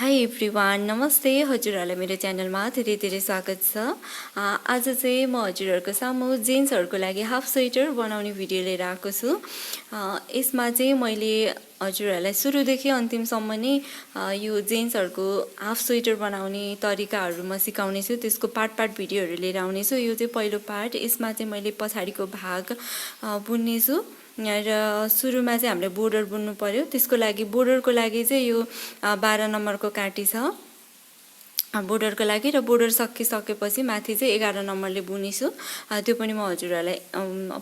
High everyone, नमस्ते। हजुरहरूलाई मेरो च्यानलमा धेरै धेरै स्वागत छ। आज चाहिँ म हजुरहरूको सामु जेन्ट्सहरूको लागि हाफ स्वेटर बनाउने भिडियो लिएर आएको छु। यसमा चाहिँ मैले हजुरहरूलाई सुरुदेखि अन्तिमसम्म नै यो जेन्ट्सहरूको हाफ स्वेटर बनाउने तरिकाहरू म सिकाउने छु। त्यसको पार्ट भिडियोहरू लिएर आउनेछु। यो चाहिँ पहिलो पार्ट। यसमा चाहिँ मैले पछाडिको भाग बुन्नेछु र सुरुमा चाहिँ हामीले बोर्डर बुन्नु पर्यो। त्यसको लागि बोर्डरको लागि चाहिँ यो 12 नम्बरको काटी छ बोर्डरको लागि, र बोर्डर सकिसकेपछि माथि चाहिँ 11 नम्बरले बुनेछु। त्यो पनि म हजुरहरूलाई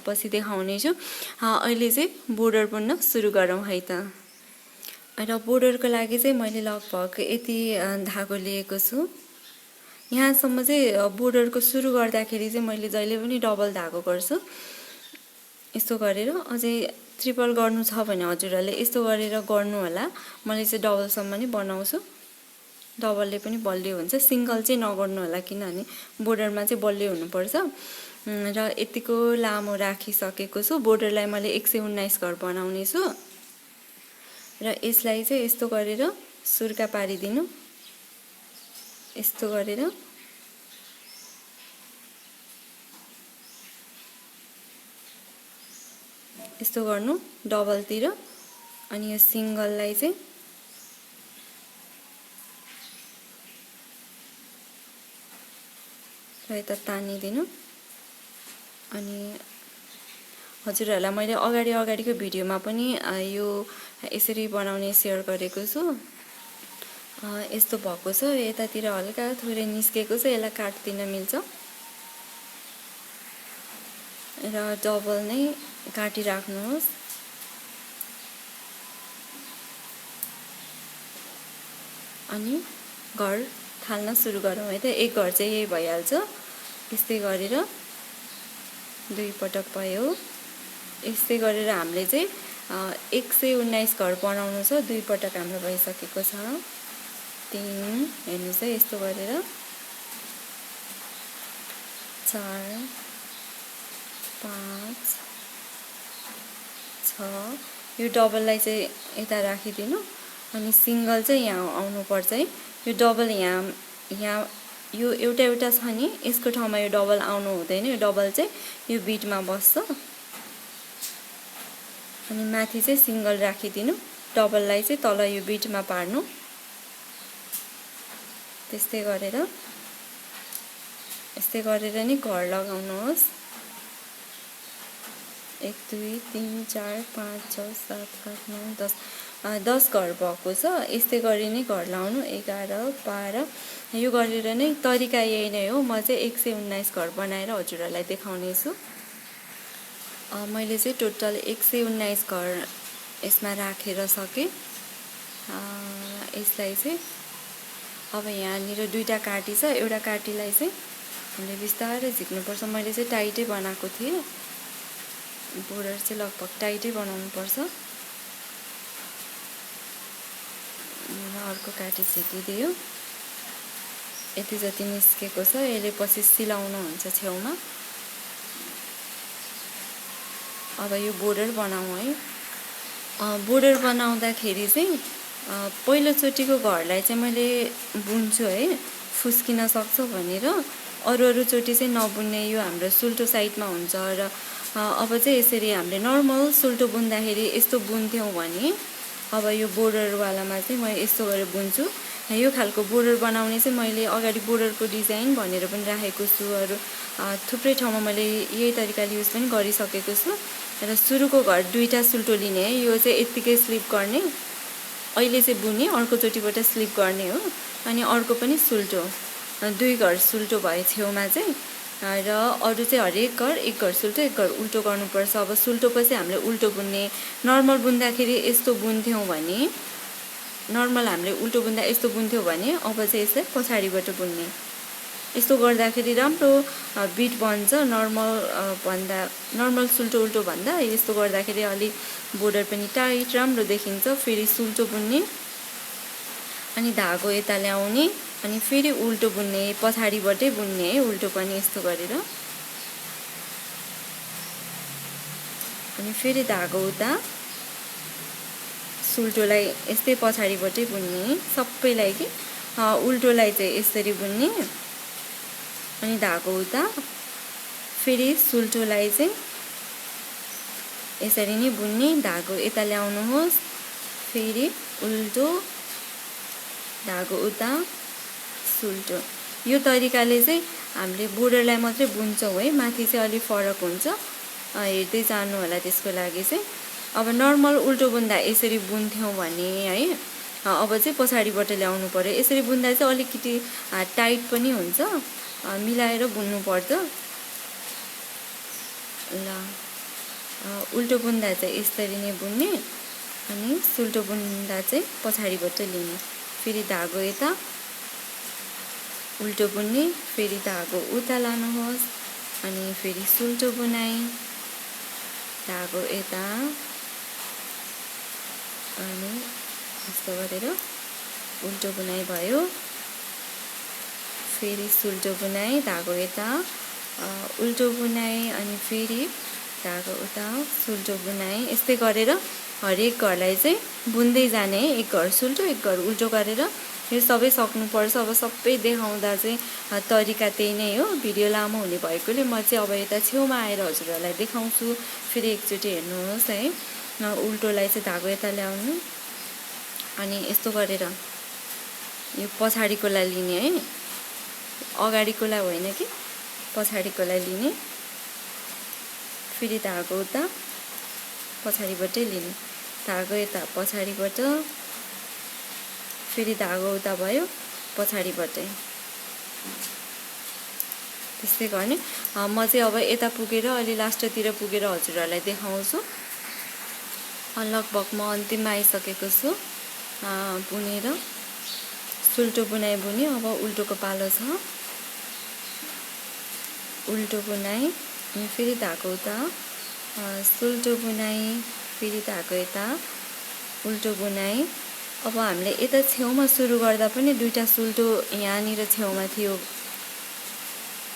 पछि देखाउने छु। अहिले चाहिँ बोर्डर बुन्न सुरु गरौँ है त। र बोर्डरको लागि चाहिँ मैले लगभग यति धागो लिएको छु। यहाँसम्म चाहिँ बोर्डरको सुरु गर्दाखेरि चाहिँ मैले जहिले पनि डबल धागो गर्छु। यस्तो गरेर अझै ट्रिपल गर्नु छ भने हजुरहरूले यस्तो गरेर गर्नु होला। मैले चाहिँ डबलसम्म नै बनाउँछु। डबलले पनि बलियो हुन्छ, सिङ्गल चाहिँ नगर्नु होला, किनभने बोर्डरमा चाहिँ बलियो हुनुपर्छ। र यतिको लामो राखिसकेको छु। बोर्डरलाई मैले 119 घर बनाउने छु र यसलाई चाहिँ यस्तो गरेर सुर्का पारिदिनु। यस्तो गरेर यस्तो गर्नु डबलतिर, अनि यो सिङ्गललाई चाहिँ यता तानिदिनु। अनि हजुरहरूलाई मैले अगाडिको भिडियोमा पनि यो यसरी बनाउने सेयर गरेको छु। यस्तो भएको छ, यतातिर हल्का थोरै निस्केको छ, यसलाई काट्दिन मिल्छ र डबल नै काटिराख्नुहोस्। अनि घर थाल्न सुरु गरौँ है त। एक घर चाहिँ यही भइहाल्छ। यस्तै गरेर 2 पटक भयो। यस्तै गरेर हामीले चाहिँ 119 घर बनाउनु छ। 2 पटक हाम्रो भइसकेको छ। 3 हेर्नुहोस् है, यस्तो गरेर 4 5 6। यो डबललाई चाहिँ यता राखिदिनु। अनि सिङ्गल चाहिँ यहाँ आउनुपर्छ है। यो डबल यहाँ यो एउटा छ नि, यसको ठाउँमा यो डबल आउनु हुँदैन। यो डबल चाहिँ यो बिटमा बस्छ। अनि माथि चाहिँ सिङ्गल राखिदिनु। डबललाई चाहिँ तल यो बिटमा पार्नु। त्यस्तै गरेर नि घर लगाउनुहोस्। 1 2 3 4 5 6 7 8 9 10 10 घर भएको छ। यस्तै गरी नै घर लाउनु। 11 12 यो गरेर नै तरिका यही नै हो। म चाहिँ 119 घर बनाएर हजुरहरूलाई देखाउने छु। मैले चाहिँ टोटल 119 घर यसमा राखेर सकेँ। यसलाई चाहिँ अब यहाँनिर 2टा काटी छ। एउटा काटीलाई चाहिँ हामीले बिस्तारै झिक्नुपर्छ। मैले चाहिँ टाइटै बनाएको थिएँ। बोर्डर चाहिँ लगभग टाइटै बनाउनु पर्छ। अर्को काटी झिकिदियो। यति जति निस्केको छ, यसले पछि सिलाउनु हुन्छ छेउमा। अब यो बोर्डर बनाउँ है। बोर्डर बनाउँदाखेरि चाहिँ पहिलोचोटिको घरलाई चाहिँ मैले बुन्छु है, फुस्किन सक्छ भनेर। अरू चोटि चाहिँ नबुन्ने। यो हाम्रो सुल्टो साइडमा हुन्छ। र अब चाहिँ यसरी हामीले नर्मल सुल्टो बुन्दाखेरि यस्तो बुन्थ्यौँ भने, अब यो बोर्डरवालामा चाहिँ म यस्तो गरेर बुन्छु। यो खालको बोर्डर बनाउने चाहिँ मैले अगाडि बोर्डरको डिजाइन भनेर पनि राखेको छु। अरू थुप्रै ठाउँमा मैले यही तरिकाले युज पनि गरिसकेको छु। र सुरुको घर 2टा सुल्टो लिने है। यो चाहिँ यत्तिकै स्लिप गर्ने। अहिले चाहिँ बुने, अर्कोचोटिबाट स्लिप गर्ने हो। अनि अर्को पनि सुल्टो, 2 घर सुल्टो भयो छेउमा चाहिँ। र अरू चाहिँ हरेक घर 1 घर सुल्टो 1 घर उल्टो गर्नुपर्छ। अब सुल्टो पछि हामीले उल्टो बुन्ने। नर्मल बुन्दाखेरि यस्तो बुन्थ्यौँ भने, नर्मल हामीले उल्टो बुन्दा यस्तो बुन्थ्यौँ भने, अब चाहिँ यसलाई पछाडिबाट बुन्ने। यस्तो गर्दाखेरि राम्रो बिट बन्छ। नर्मल सुल्टो उल्टो भन्दा यस्तो गर्दाखेरि अलि बोर्डर पनि टाइट राम्रो देखिन्छ। फेरि सुल्टो बुन्ने, अनि धागो यता ल्याउने, अनि फेरि उल्टो बुन्ने। पछाडिबाटै बुन्ने है, उल्टो पनि यस्तो गरेर। अनि फेरि धागो उता सुल्टोलाई यस्तै पछाडिबाटै बुन्ने सबैलाई कि उल्टोलाई चाहिँ यसरी बुन्ने अनि धागो उता फेरि सुल्टोलाई चाहिँ यसरी नै बुन्ने धागो यता ल्याउनुहोस् फेरि उल्टो धागो उता सुल्टो यो तरिकाले चाहिँ हामीले बोर्डरलाई मात्रै बुन्छौँ है माथि चाहिँ अलि फरक हुन्छ हेर्दै जानु होला त्यसको लागि चाहिँ अब नर्मल उल्टो बुन्दा यसरी बुन्थ्यौँ भने है अब चाहिँ पछाडिबाट ल्याउनु पर्यो यसरी बुन्दा चाहिँ अलिकति टाइट पनि हुन्छ मिलाएर बुन्नु पर्छ ल उल्टो बुन्दा चाहिँ यसरी नै बुन्ने अनि सुल्टो बुन्दा चाहिँ पछाडिबाट लिने फेरि धागो यता उल्टो बुन्ने फेरि धागो उता लानुहोस् अनि फेरि सुल्टो बुनाइ धागो यता अनि यस्तो गरेर उल्टो बुनाइ भयो फेरि सुल्टो बुनाइ धागो यता उल्टो बुनाइ अनि फेरि धागो उता सुल्टो बुनाइ यस्तै गरेर हरेक घरलाई चाहिँ बुन्दै जाने एक घर सुल्टो एक घर उल्टो गरेर यो सबै सक्नुपर्छ अब सबै देखाउँदा चाहिँ तरिका त्यही नै हो भिडियो लामो हुने भएकोले म चाहिँ अब यता छेउमा आएर हजुरहरूलाई देखाउँछु फेरि एकचोटि हेर्नुहोस् है उल्टोलाई चाहिँ धागो यता ल्याउनु अनि यस्तो गरेर यो पछाडिकोलाई लिने है अगाडिकोलाई होइन कि पछाडिकोलाई लिने फेरि धागो उता पछाडिबाटै लिने धागो यता पछाडिबाट फेरि धागो उता भयो पछाडिबाटै त्यस्तै गर्ने म चाहिँ अब यता पुगेर अलि लास्टतिर पुगेर हजुरहरूलाई देखाउँछु लगभग म अन्तिममा आइसकेको छु बुनेर सुल्टो बुनाइ बुने अब उल्टोको पालो छ उल्टो बुनाइ अनि फेरि धागो उता सुल्टो बुनाइ फेरि धागो यता उल्टो बुनाइ अब हामीले यता छेउमा सुरु गर्दा पनि दुईटा सुल्टो यहाँनिर छेउमा थियो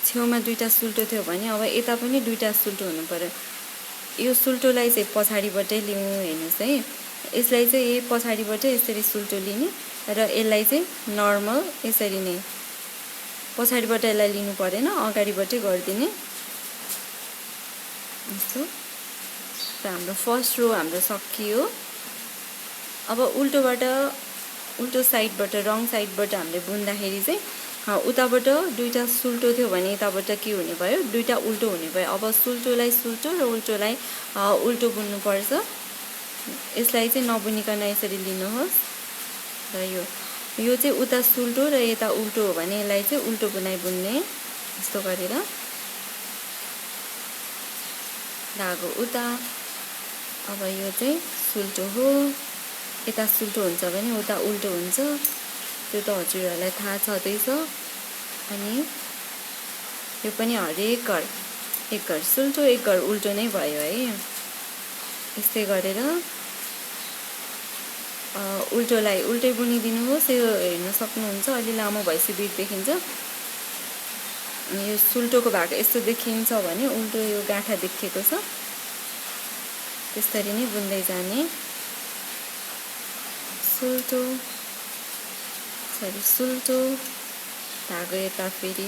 छेउमा दुईटा सुल्टो थियो भने अब यता पनि दुईटा सुल्टो हुनु पर्यो यो सुल्टोलाई चाहिँ पछाडिबाटै लिउँ हेर्नुहोस् है यसलाई चाहिँ यही पछाडिबाटै यसरी सुल्टो लिने र यसलाई चाहिँ नर्मल यसरी नै पछाडिबाट यसलाई लिनु परेन अगाडिबाटै गरिदिने यस्तो र हाम्रो फर्स्ट रो हाम्रो सकियो अब उल्टो साइडबाट रङ साइडबाट हामीले बुन्दाखेरि चाहिँ उताबाट दुईटा सुल्टो थियो भने यताबाट के हुने भयो दुईटा उल्टो हुने भयो अब सुल्टोलाई सुल्टो र उल्टोलाई उल्टो बुन्नुपर्छ यसलाई चाहिँ नबुनिकन यसरी लिनुहोस् र यो चाहिँ उता सुल्टो र यता उल्टो हो भने यसलाई चाहिँ उल्टो बुनाइ बुन्ने यस्तो गरेर धागो उता अब यो चाहिँ सुल्टो हो यता सुल्टो हुन्छ भने उता उल्टो हुन्छ त्यो त हजुरहरूलाई थाहा छँदैछ अनि यो पनि हरेक घर एक घर सुल्टो एक घर उल्टो नै भयो है यस्तै गरेर उल्टोलाई उल्टै बुनिदिनुहोस् यो हेर्न सक्नुहुन्छ अलि लामो भएपछि बिट देखिन्छ यो सुल्टोको भाग यस्तो देखिन्छ भने उल्टो यो गाँठा देखिएको छ त्यसरी नै बुन्दै जाने सुल्टो सरी सुल्टो धागो यता फेरि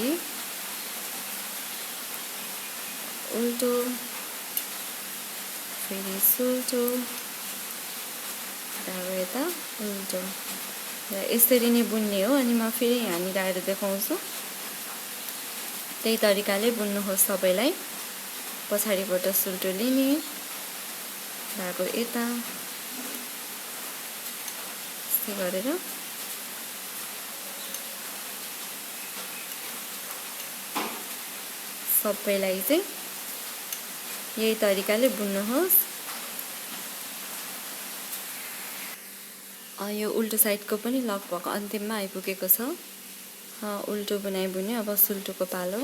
उल्टो फेरि सुल्टो धागो यता उल्टो र यसरी नै बुन्ने हो अनि म फेरि यहाँनिर आएर देखाउँछु त्यही तरिकाले बुन्नुहोस् सबैलाई पछाडिबाट सुल्टो लिने धागो यता यस्तै गरेर सबैलाई चाहिँ यही तरिकाले बुन्नुहोस् यो उल्टो साइडको पनि लगभग अन्तिममा आइपुगेको छ उल्टो बुनाइ बुन्यो अब सुल्टोको पालो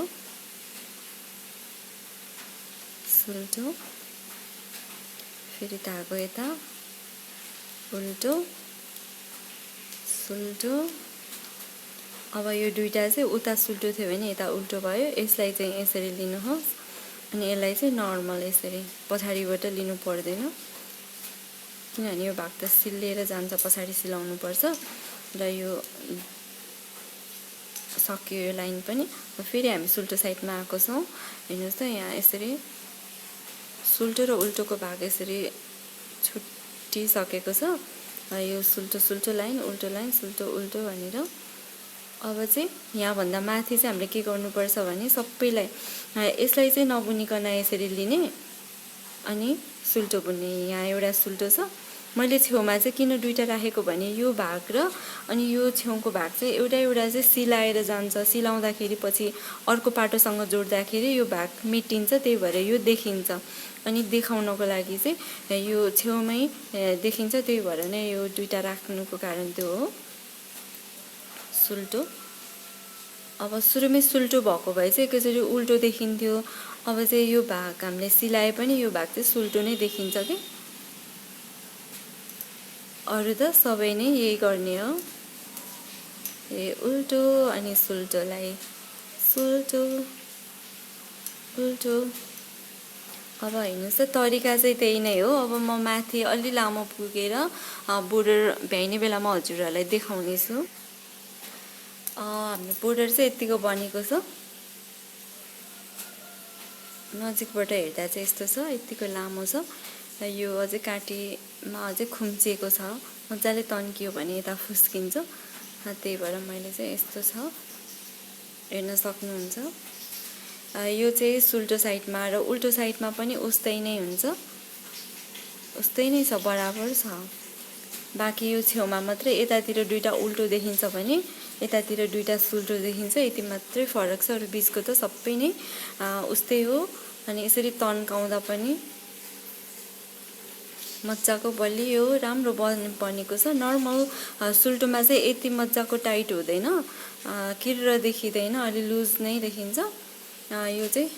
सुल्टो फेरि धागो यता उल्टो सुल्टो अब यो दुईटा चाहिँ उता सुल्टो थियो भने यता उल्टो भयो यसलाई चाहिँ यसरी लिनुहोस् अनि यसलाई चाहिँ नर्मल यसरी पछाडिबाट लिनु पर्दैन किनभने यो भाग त सिल्लिएर जान्छ, पछाडि सिलाउनु पर्छ र यो सक्यो यो लाइन पनि। फेरि हामी सुल्टो साइडमा आएको छौँ। हेर्नुहोस् त यहाँ यसरी सुल्टो र उल्टोको भाग यसरी छुट्टिसकेको छ। यो सुल्टो लाइन, उल्टो लाइन, सुल्टो उल्टो भनेर। अब चाहिँ यहाँभन्दा माथि चाहिँ हामीले के गर्नुपर्छ भने सबैलाई यसलाई चाहिँ नबुनिकन यसरी लिने अनि सुल्टो बुन्ने। यहाँ एउटा सुल्टो छ, मैले छेउमा चाहिँ किन दुईटा राखेको भने यो भाग र अनि यो छेउको भाग चाहिँ एउटा चाहिँ सिलाएर जान्छ। सिलाउँदाखेरि पछि अर्को पाटोसँग जोड्दाखेरि यो भाग मेटिन्छ, त्यही भएर यो देखिन्छ। अनि देखाउनको लागि चाहिँ यो छेउमै देखिन्छ, त्यही भएर नै यो दुईटा राख्नुको कारण त्यो हो सुल्टो। अब सुरुमै सुल्टो भएको भए चाहिँ एकैचोटि उल्टो देखिन्थ्यो। अब चाहिँ यो भाग हामीले सिलाए पनि यो भाग चाहिँ सुल्टो नै देखिन्छ कि। अरू त सबै नै यही गर्ने हो। उल्टो अनि सुल्टोलाई सुल्टो उल्टो। अब हेर्नुहोस् त तरिका चाहिँ त्यही नै हो। अब म माथि अलि लामो पुगेर बोर्डर भ्याइने बेलामा हजुरहरूलाई देखाउने छु। हाम्रो बोर्डर चाहिँ यतिको बनेको छ। नजिकबाट हेर्दा चाहिँ यस्तो छ, यतिको लामो छ र यो अझै काँटीमा अझै खुम्चिएको छ। मजाले तन्कियो भने यता फुस्किन्छ, त्यही भएर मैले चाहिँ यस्तो छ, हेर्न सक्नुहुन्छ। यो चाहिँ सुल्टो साइडमा र उल्टो साइडमा पनि उस्तै नै हुन्छ, उस्तै नै छ, बराबर छ। बाँकी यो छेउमा मात्रै यतातिर दुईटा उल्टो देखिन्छ भने यतातिर दुईटा सुल्टो देखिन्छ, यति मात्रै फरक छ। अरू बिचको त सबै नै उस्तै हो। अनि यसरी तन्काउँदा पनि मजाको बलियो राम्रो बनेको छ। नर्मल सुल्टोमा चाहिँ यति मजाको टाइट हुँदैन, किर्र देखिँदैन, अलि लुज नै देखिन्छ। यो चाहिँ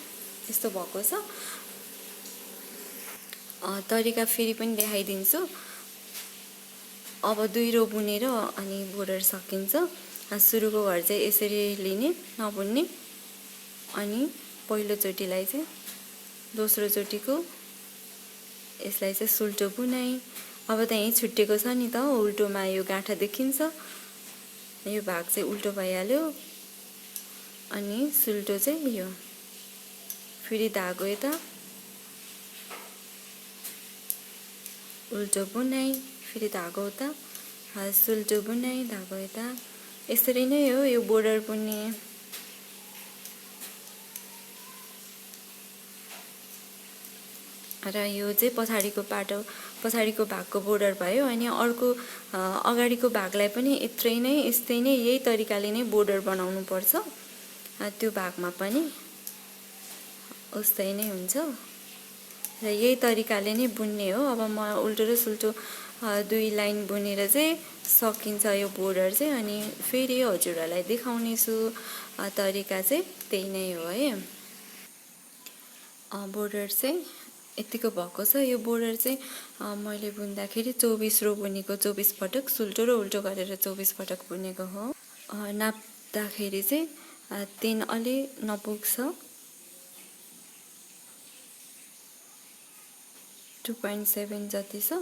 यस्तो भएको छ। तरिका फेरि पनि देखाइदिन्छु। अब 2 रो बुनेर अनि बोर्डर सकिन्छ। सुरुको घर चाहिँ यसरी लिने, नबुन्ने, अनि पहिलोचोटिलाई चाहिँ दोस्रो चोटिको यसलाई चाहिँ सुल्टो बुनाइ। अब त यहीँ छुट्टेको छ नि त, उल्टोमा यो गाँठा देखिन्छ, यो भाग चाहिँ उल्टो भइहाल्यो। अनि सुल्टो चाहिँ यो, फेरि धागो यता उल्टो बुनाइ, फेरि धागो उता, सुल्टो बुनाइ, धागो यता। यसरी नै हो यो बोर्डर बुन्ने। र यो चाहिँ पछाडिको भागको बोर्डर भयो। अनि अर्को अगाडिको भागलाई पनि यस्तै नै यही तरिकाले नै बोर्डर बनाउनु पर्छ। त्यो भागमा पनि उस्तै नै हुन्छ र यही तरिकाले नै बुन्ने हो। अब म उल्टो र सुल्टो 2 लाइन बुनेर चाहिँ सकिन्छ यो बोर्डर चाहिँ। अनि फेरि हजुरहरूलाई देखाउने छु। तरिका चाहिँ त्यही नै हो है। बोर्डर चाहिँ यतिको भएको छ। यो बोर्डर चाहिँ मैले बुन्दाखेरि 24 रो बुनेको, 24 पटक सुल्टो र उल्टो गरेर 24 पटक बुनेको हो। नाप्दाखेरि चाहिँ 3 अलि नपुग्छ, 2.7 जति छ।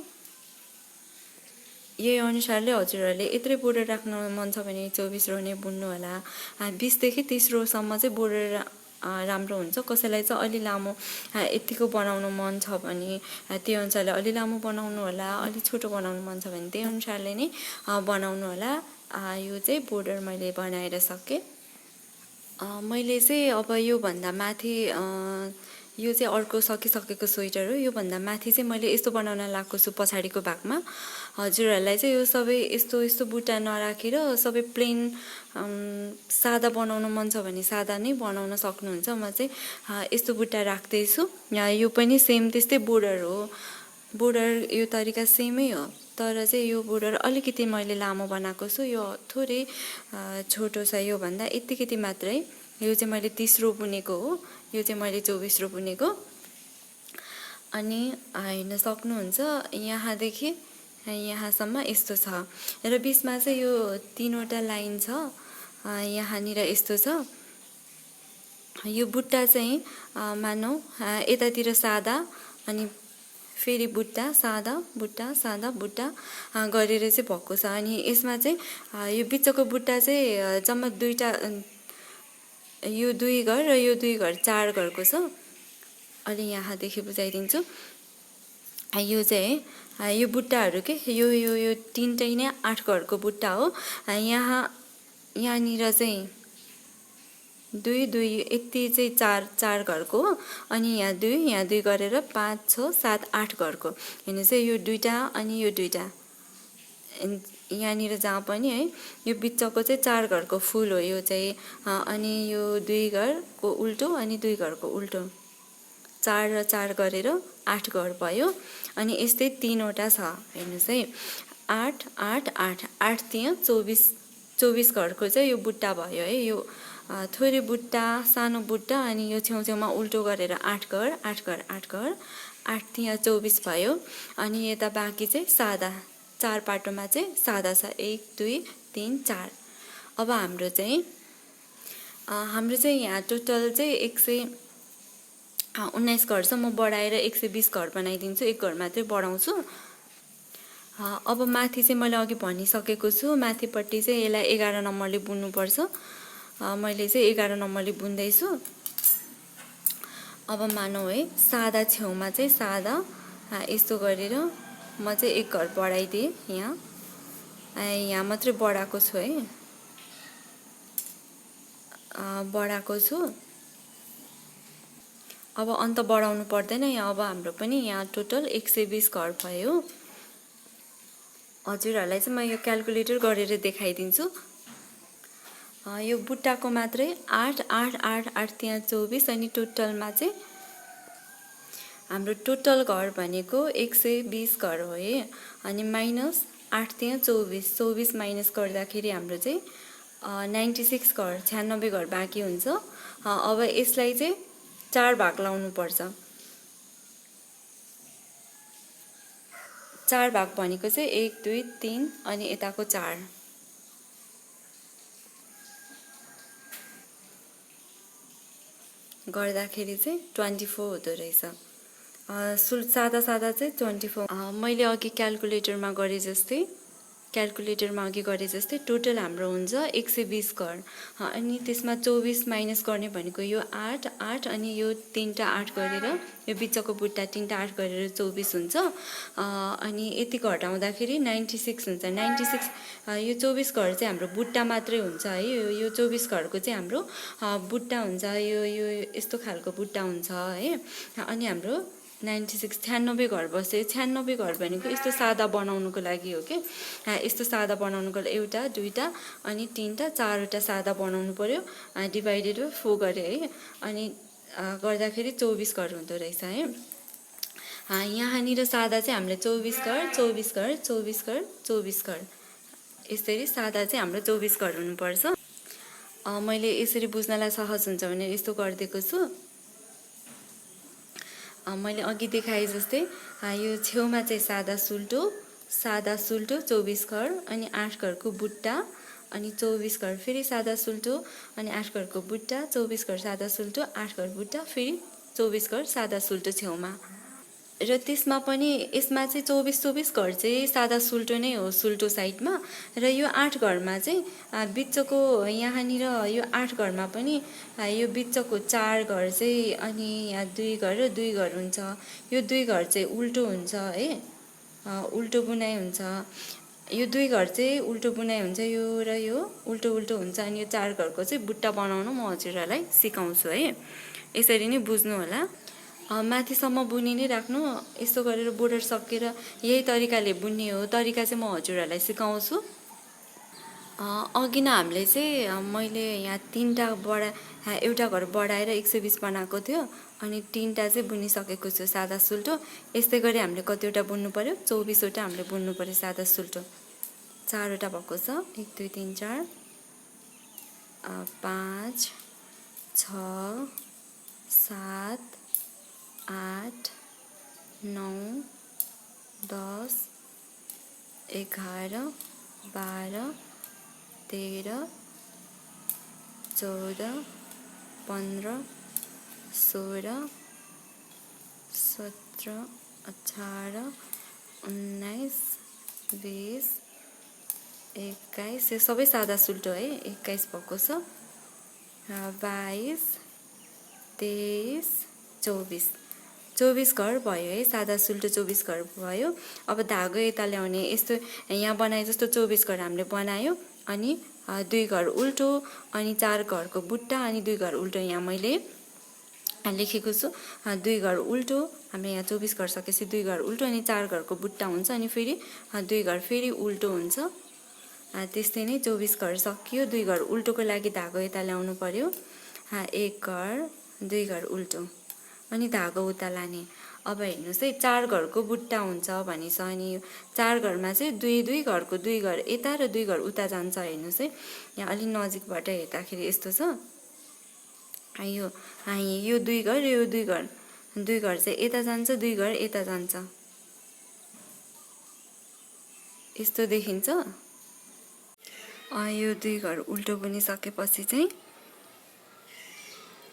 यही अनुसारले हजुरहरूले यत्रै बोर्डर राख्न मन छ भने 24 रो नै बुन्नु होला। 20 देखि 30 रोसम्म चाहिँ बोर्डर राम्रो हुन्छ। कसैलाई चाहिँ अलि लामो यतिको बनाउनु मन छ भने त्यही अनुसारले अलि लामो बनाउनु होला, अलि छोटो बनाउनु मन छ भने त्यही अनुसारले नै बनाउनु होला। यो चाहिँ बोर्डर मैले बनाएर सकेँ। मैले चाहिँ अब योभन्दा माथि यो चाहिँ अर्को सकिसकेको स्वेटर हो। योभन्दा माथि चाहिँ मैले यस्तो बनाउन लागेको छु पछाडिको भागमा। हजुरहरूलाई चाहिँ यो सबै यस्तो बुट्टा नराखेर सबै प्लेन सादा बनाउन मन छ भने सादा नै बनाउन सक्नुहुन्छ। म चाहिँ यस्तो बुट्टा राख्दैछु। यो पनि सेम त्यस्तै बोर्डर हो। बोर्डर यो तरिका सेमै हो, तर चाहिँ यो बोर्डर अलिकति मैले लामो बनाएको छु। यो थोरै छोटो छ योभन्दा, यतिकति मात्रै। यो चाहिँ मैले 30 रो बुनेको हो, यो चाहिँ मैले 24 रो बुनेको। अनि हेर्न सक्नुहुन्छ यहाँदेखि यहाँसम्म यस्तो छ र बिचमा चाहिँ यो 3वटा लाइन छ। यहाँनिर यस्तो छ। यो बुट्टा चाहिँ मानौ यतातिर सादा अनि फेरि बुट्टा सादा बुट्टा गरेर चाहिँ भएको छ। अनि यसमा चाहिँ यो बिचको बुट्टा चाहिँ जम्मा दुईटा, यो 2 घर र यो 2 घर 4 घरको छ। अलि यहाँदेखि बुझाइदिन्छु। यो चाहिँ यो बुट्टाहरू के यो यो यो तीनटै नै 8 घरको बुट्टा हो। यहाँनिर चाहिँ 2 यति चाहिँ 4 घरको हो। अनि यहाँ 2 गरेर 5 6 7 8 घरको। हेर्नुहोस् है, यो दुईटा अनि यो दुईटा यहाँनिर जहाँ पनि है, यो बिचको चाहिँ 4 घरको फुल हो यो चाहिँ। अनि यो 2 घरको उल्टो अनि 2 घरको उल्टो, 4 र 4 गरेर 8 घर भयो। अनि यस्तै 3वटा छ। हेर्नुहोस् है, 8 8 8 8 त्यहाँ 24 घरको चाहिँ यो बुट्टा भयो है। यो थोरै बुट्टा, सानो बुट्टा, अनि यो छेउछेउमा उल्टो गरेर 8 घर 8 घर 8 घर 8 त्यहाँ 24 भयो। अनि यता बाँकी चाहिँ सादा, 4 पाटोमा चाहिँ सादा छ, 1 2 3 4। अब हाम्रो चाहिँ यहाँ टोटल चाहिँ 119 घर छ। म बढाएर 120 घर बनाइदिन्छु, 1 घर मात्रै बढाउँछु। अब माथि चाहिँ मैले अघि भनिसकेको छु, माथिपट्टि चाहिँ यसलाई 11 नम्बरले बुन्नुपर्छ। मैले चाहिँ 11 नम्बरले बुन्दैछु। अब मानौ है, सादा छेउमा चाहिँ सादा यस्तो गरेर म चाहिँ 1 घर बढाइदिएँ। यहाँ मात्रै बढाएको छु है, बढाएको छु। अब अन्त बढाउनु पर्दैन यहाँ। अब हाम्रो पनि यहाँ टोटल 120 घर भयो। हजुरहरूलाई चाहिँ म यो क्याल्कुलेटर गरेर देखाइदिन्छु। यो बुट्टाको मात्रै 8 8 8 8 त्यहाँ 24। अनि टोटलमा चाहिँ हाम्रो टोटल घर भनेको 120 घर हो है। अनि माइनस 8 त्यहाँ 24 माइनस गर्दाखेरि हाम्रो चाहिँ 96 घर, 96 घर बाँकी हुन्छ। अब यसलाई चाहिँ 4 भाग लाउनु पर्छ। 4 भाग भनेको चाहिँ 1 2 3 अनि यताको 4। गर्दाखेरि चाहिँ 24 हुँदो रहेछ। सादा चाहिँ 24। मैले अघि क्याल्कुलेटरमा गरे जस्तै टोटल हाम्रो हुन्छ 120 घर। अनि त्यसमा 24 माइनस गर्ने भनेको यो 8 8 अनि यो 3टा 8 गरेर, यो बिचको बुट्टा 3टा 8 गरेर 24 हुन्छ। अनि यति घटाउँदाखेरि 96 हुन्छ। 96 यो 24 घर चाहिँ हाम्रो बुट्टा मात्रै हुन्छ है। यो 24 घरको चाहिँ हाम्रो बुट्टा हुन्छ। यो यस्तो खालको बुट्टा हुन्छ है। अनि हाम्रो 96 96 घर बस्यो। 96 घर भनेको यस्तो सादा बनाउनुको लागि हो कि। यस्तो सादा बनाउनुको लागि 1 2 अनि 3टा 4वटा सादा बनाउनु पर्यो। डिभाइडेड बाइ 4 गरे है। अनि गर्दाखेरि 24 घर हुँदो रहेछ है। यहाँनिर सादा चाहिँ हामीले 24 घर 24 घर 24 घर 24 घर, यसरी सादा चाहिँ हाम्रो 24 घर हुनुपर्छ। मैले यसरी बुझ्नलाई सहज हुन्छ भने यस्तो गरिदिएको छु। मैले अघि देखाए जस्तै यो छेउमा चाहिँ सादा सुल्टो 24 घर अनि 8 घरको बुट्टा, अनि 24 घर फेरि सादा सुल्टो अनि 8 घरको बुट्टा, 24 घर सादा सुल्टो 8 घर बुट्टा, फेरि 24 घर सादा सुल्टो छेउमा। र त्यसमा पनि यसमा चाहिँ 24 घर चाहिँ सादा सुल्टो नै हो सुल्टो साइडमा। र यो 8 घरमा चाहिँ बिचको यहाँनिर यो 8 घरमा पनि यो बिचको 4 घर चाहिँ, अनि यहाँ 2 घर र 2 घर हुन्छ। यो 2 घर चाहिँ उल्टो हुन्छ है, उल्टो बुनाइ हुन्छ। यो 2 घर चाहिँ उल्टो बुनाइ हुन्छ, यो र यो उल्टो हुन्छ। अनि यो 4 घरको चाहिँ बुट्टा बनाउनु म हजुरहरूलाई सिकाउँछु है। यसरी नै बुझ्नु होला। माथिसम्म बुनि नै राख्नु। यस्तो गरेर बोर्डर सकेर यही तरिकाले बुन्ने हो। तरिका चाहिँ म हजुरहरूलाई सिकाउँछु। अघि नै हामीले चाहिँ मैले यहाँ 3टा एउटा घर बढाएर 120 बनाएको थियो। अनि 3टा चाहिँ बुनिसकेको छु सादा सुल्टो। यस्तै गरी हामीले कतिवटा बुन्नु पर्यो? 24वटा हामीले बुन्नु पर्यो सादा सुल्टो। 4वटा भएको छ, 1 2 3 4 5 6 7 8 9 10 11 12 13 14 15 16 17 18 19 20 21 यो सबै सादा सुल्टो है 21 भएको छ 22 23 24 घर भयो है सादा सुल्टो 24 घर भयो। अब धागो यता ल्याउने यस्तो यहाँ बनाए जस्तो 24 घर हामीले बनायो अनि 2 घर उल्टो अनि 4 घरको बुट्टा अनि 2 घर उल्टो यहाँ मैले लेखेको छु 2 घर उल्टो हामीले यहाँ 24 घर सकेपछि 2 घर उल्टो अनि 4 घरको बुट्टा हुन्छ अनि फेरि 2 घर फेरि उल्टो हुन्छ। त्यस्तै नै 24 घर सकियो 2 घर उल्टोको लागि धागो यता ल्याउनु पर्यो 1 घर 2 घर उल्टो अनि धागो उता लाने। अब हेर्नुहोस् है 4 घरको बुट्टा हुन्छ भनेछ अनि 4 घरमा चाहिँ 2 घरको 2 घर यता र 2 घर उता जान्छ। हेर्नुहोस् है यहाँ अलि नजिकबाट हेर्दाखेरि यस्तो छ यो 2 घर यो 2 घर 2 घर चाहिँ यता जान्छ 2 घर यता जान्छ यस्तो देखिन्छ। यो 2 घर उल्टो बनिसकेपछि चाहिँ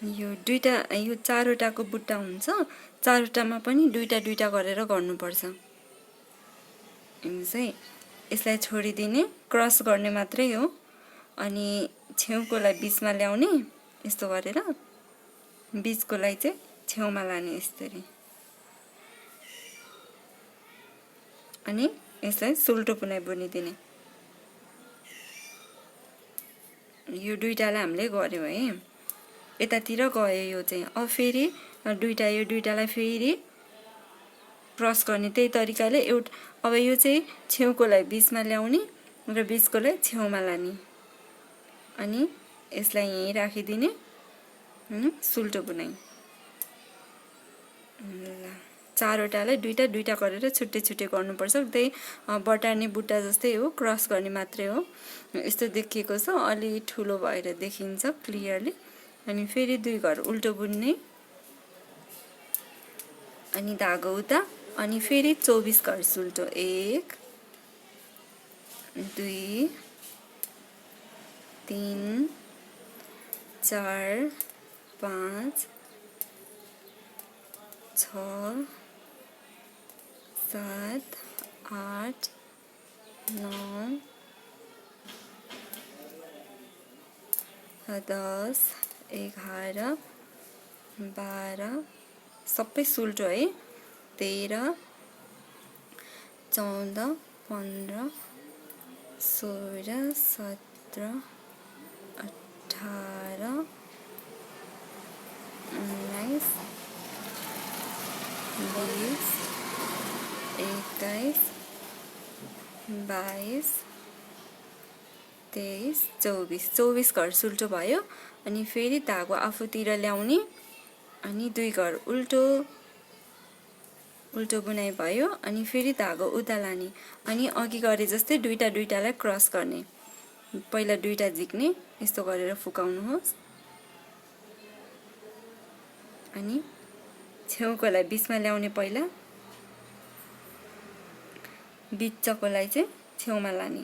यो 4वटाको बुट्टा हुन्छ 4वटामा पनि 2टा गरेर गर्नुपर्छ। हेर्नुहोस् है यसलाई छोडिदिने क्रस गर्ने मात्रै हो अनि छेउकोलाई बिचमा ल्याउने यस्तो गरेर बिचकोलाई चाहिँ छेउमा लाने यसरी अनि यसलाई सुल्टो बुनाइ बुनिदिने। यो 2टालाई हामीले गर्यौँ है यतातिर गयो यो चाहिँ। अब फेरि यो 2टालाई फेरि क्रस गर्ने त्यही तरिकाले अब यो चाहिँ छेउकोलाई बिचमा ल्याउने र बिचकोलाई छेउमा लाने अनि यसलाई यहीँ राखिदिने सुल्टो बुनाइ। 4वटालाई 2टा गरेर छुट्टै छुट्टै गर्नुपर्छ त्यही बटार्ने बुट्टा जस्तै हो क्रस गर्ने मात्रै हो। यस्तो देखिएको छ अलि ठुलो भएर देखिन्छ क्लियरली अनि फेरि 2 घर उल्टो बुन्ने अनि धागो उता अनि फेरि 24 घर सुल्टो 1 2 3 4 5 6 7 8 9 10 11 12 सबै सुल्टो है 13 14 15 16 17 18 19 20 21 22 23 24 घर सुल्टो भयो अनि फेरि धागो आफूतिर ल्याउने अनि 2 घर उल्टो बुनाइ भयो अनि फेरि धागो उता लाने अनि अघि गरे जस्तै 2टालाई क्रस गर्ने पहिला 2टा झिक्ने यस्तो गरेर फुकाउनुहोस् अनि छेउकोलाई बिचमा ल्याउने पहिला बिचकोलाई चाहिँ छेउमा लाने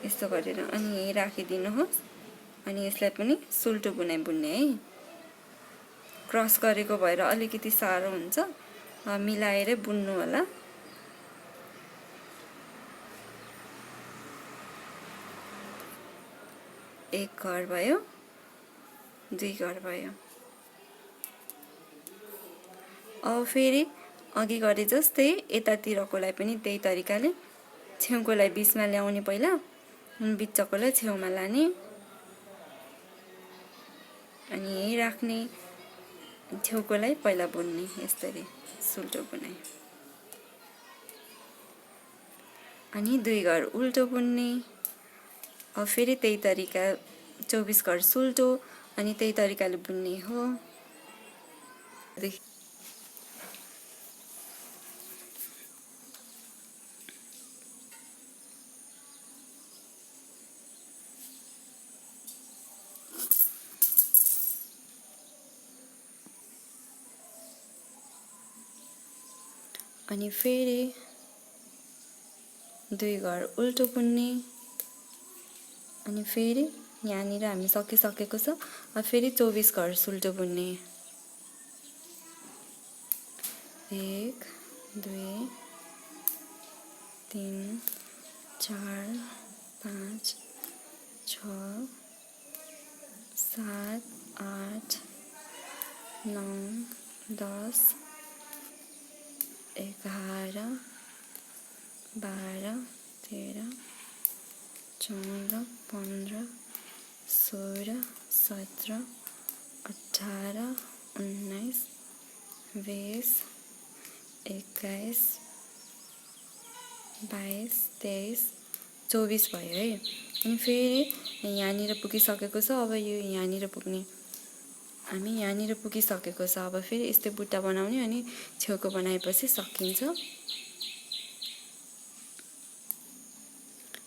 यस्तो गरेर अनि यही राखिदिनुहोस् अनि यसलाई पनि सुल्टो बुनाइ बुन्ने है। क्रस गरेको भएर अलिकति साह्रो हुन्छ मिलाएर बुन्नु होला। एक घर भयो 2 घर भयो। अब फेरि अघि गरे जस्तै यतातिरकोलाई पनि त्यही तरिकाले छेउकोलाई बिचमा ल्याउने पहिला बिचकोलाई छेउमा लाने अनि यही राख्ने छेउकोलाई पहिला बुन्ने यसरी सुल्टो बुनाइ अनि 2 घर उल्टो बुन्ने। अब फेरि त्यही तरिका 24 घर सुल्टो अनि त्यही तरिकाले बुन्ने हो। अनि फेरि 2 घर उल्टो बुन्ने अनि फेरि यहाँनिर हामी सकिसकेको छ। अब फेरि 24 घर सुल्टो बुन्ने 1 2 3 4 5 6 7 8 9 10 11 12 13 14 15 16 17 18 19 20 21 22 23 24 भयो है। अनि फेरि यहाँनिर पुगिसकेको छ। अब यो यहाँनिर पुग्ने, हामी यहाँनिर पुगिसकेको छ। अब फेरि यस्तै बुट्टा बनाउने अनि छेउको बनाएपछि सकिन्छ।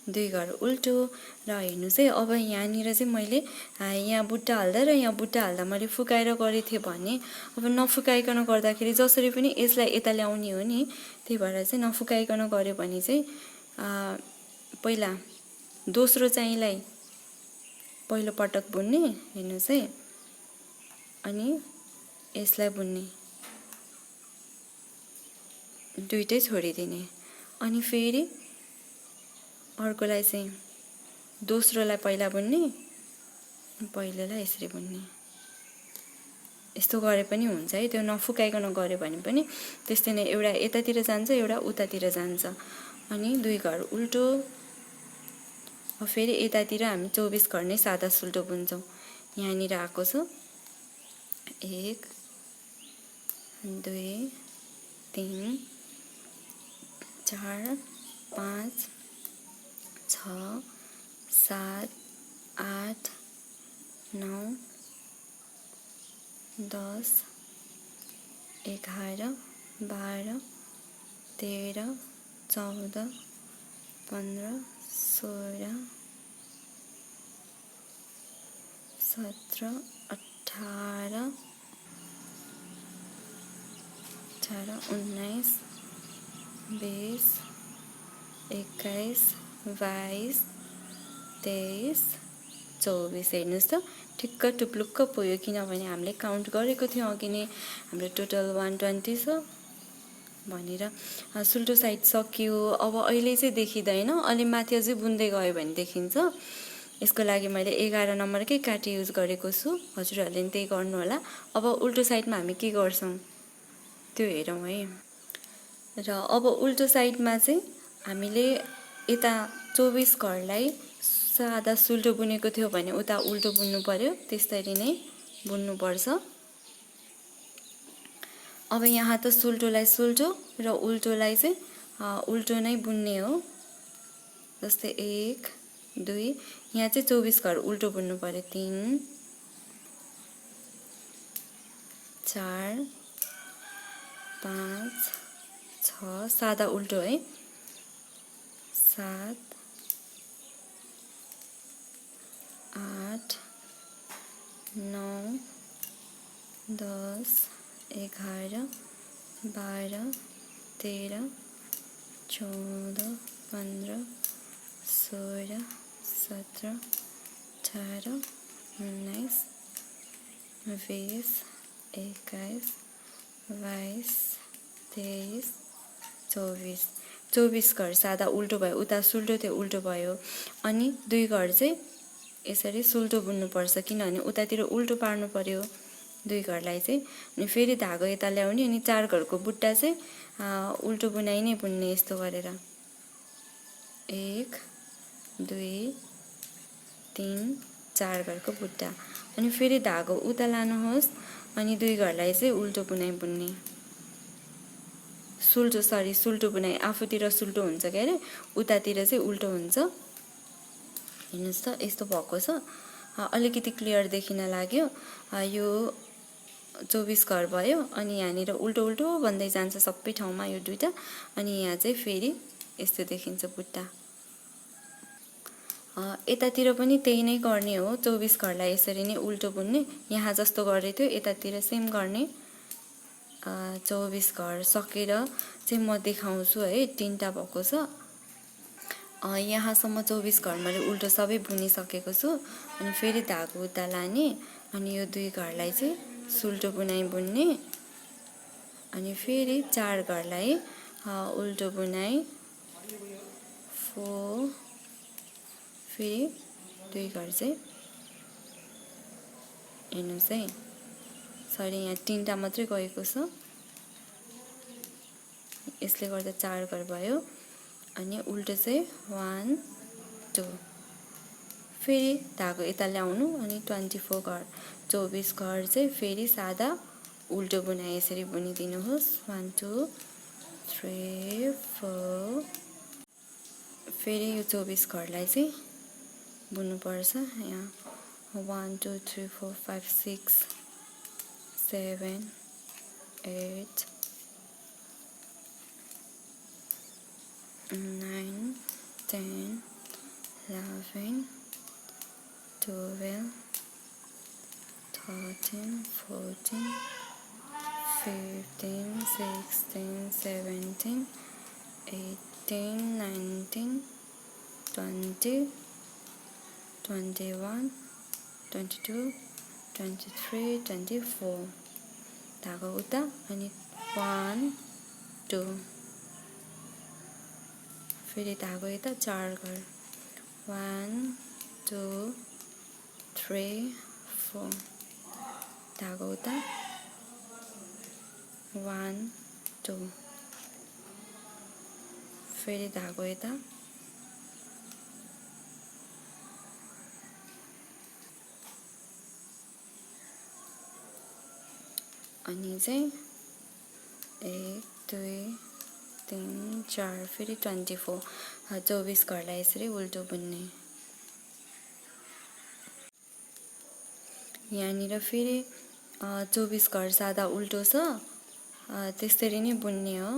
2 घर उल्टो र हेर्नु चाहिँ अब यहाँनिर चाहिँ मैले यहाँ बुट्टा हाल्दा र यहाँ बुट्टा हाल्दा मैले फुकाएर गरेको थिएँ भने अब नफुकाइकन गर्दाखेरि जसरी पनि यसलाई यता ल्याउने हो नि, त्यही भएर चाहिँ नफुकाइकन गर्यो भने चाहिँ पहिला दोस्रो चाहिँलाई पहिलो पटक बुन्ने, हेर्नुहोस् है, अनि यसलाई बुन्ने, दुईटै छोडिदिने, अनि फेरि अर्कोलाई चाहिँ दोस्रोलाई पहिला बुन्ने, पहिलोलाई यसरी बुन्ने। यस्तो गरे पनि हुन्छ है, त्यो नफुकाइकन गऱ्यो भने पनि त्यस्तै नै एउटा यतातिर जान्छ एउटा उतातिर जान्छ। अनि 2 घर उल्टो। फेरि यतातिर हामी 24 घर नै सादा सुल्टो बुन्छौँ। यहाँनिर आएको छ 1 2 3 4 5 6 7 8 9 10 11 12 13 14 15 16 17 18 19 20 21 22 23 24। हेर्नुहोस् त, ठिक्क टुप्लुक्क पुग्यो, किनभने हामीले काउन्ट गरेको थियौँ अघि नै, हाम्रो टोटल 120 छ भनेर। सुल्टो साइड सकियो। अब अहिले चाहिँ देखिँदैन, अलि माथि अझै बुन्दै गयो भने देखिन्छ। यसको लागि मैले 11 नम्बरकै काँटी युज गरेको छु, हजुरहरूले पनि त्यही गर्नु होला। अब उल्टो साइडमा हामी के गर्छौँ त्यो हेरौँ है। र अब उल्टो साइडमा चाहिँ हामीले यता 24 घरलाई सादा सुल्टो बुनेको थियो भने उता उल्टो बुन्नु पर्यो, त्यसरी नै बुन्नुपर्छ। अब यहाँ त सुल्टोलाई सुल्टो र उल्टोलाई चाहिँ उल्टो नै बुन्ने हो। जस्तै 1 2, यहाँ चाहिँ 24 घर उल्टो बुन्नु पर्यो। 3 4 5 6 सादा उल्टो है, 7 8 9 10 11 12 13 14 15 16 17 18 19 20 21 22 23 24। 24 घर सादा उल्टो भयो, उता सुल्टो थियो उल्टो भयो। अनि 2 घर चाहिँ यसरी सुल्टो बुन्नुपर्छ, किनभने उतातिर उल्टो पार्नु पर्यो 2 घरलाई चाहिँ। अनि फेरि धागो यता ल्याउने, अनि 4 घरको बुट्टा चाहिँ उल्टो बुनाइ नै बुन्ने, यस्तो गरेर 1 2 3 4 घरको बुट्टा। अनि फेरि धागो उता लानुहोस्, अनि 2 घरलाई चाहिँ उल्टो बुनाइ बुन्ने, सुल्टो बुनाइ। आफूतिर सुल्टो हुन्छ के अरे, उतातिर चाहिँ उल्टो हुन्छ। हेर्नुहोस् त, यस्तो भएको छ। अलिकति क्लियर देखिन लाग्यो। यो 24 घर भयो, अनि यहाँनिर उल्टो उल्टो भन्दै जान्छ सबै ठाउँमा यो दुईटा। अनि यहाँ चाहिँ फेरि यस्तो देखिन्छ बुट्टा। यतातिर पनि त्यही नै गर्ने हो, 24 घरलाई यसरी नै उल्टो बुन्ने। यहाँ जस्तो गरेको थियो यतातिर सेम गर्ने। 24 घर सकेर चाहिँ म देखाउँछु है, 3टा भएको छ। यहाँसम्म 24 घर मैले उल्टो सबै बुनिसकेको छु। अनि फेरि धागो उता लाने, अनि यो 2 घरलाई चाहिँ सुल्टो बुनाइ बुन्ने। अनि फेरि 4 घरलाई उल्टो बुनाइ 4 फेरि 2 घर चाहिँ हेर्नुहोस् है सरी यहाँ 3टा मात्रै गएको छ यसले गर्दा 4 घर भयो अनि उल्टो चाहिँ 1 2 फेरि धागो यता ल्याउनु अनि 24 घर 24 घर चाहिँ फेरि सादा उल्टो बुनाइ यसरी बुनिदिनुहोस् 1 2 3 4 फेरि यो 24 घरलाई चाहिँ बुन्नुपर्छ यहाँ 1 2 3 4 5 6 7 8 9 10 11 12 13 14 15 16 17 18 19 20 21 22 23 24 धागो उता अनि 1 2 फेरि धागो यता 4 घर 1 2 3 4 धागो उता 1 2 फेरि धागो यता अनि चाहिँ 1 2 3 4 फेरि 24 24 घरलाई यसरी उल्टो बुन्ने यहाँनिर फेरि 24 घर सादा उल्टो छ त्यसरी नै बुन्ने हो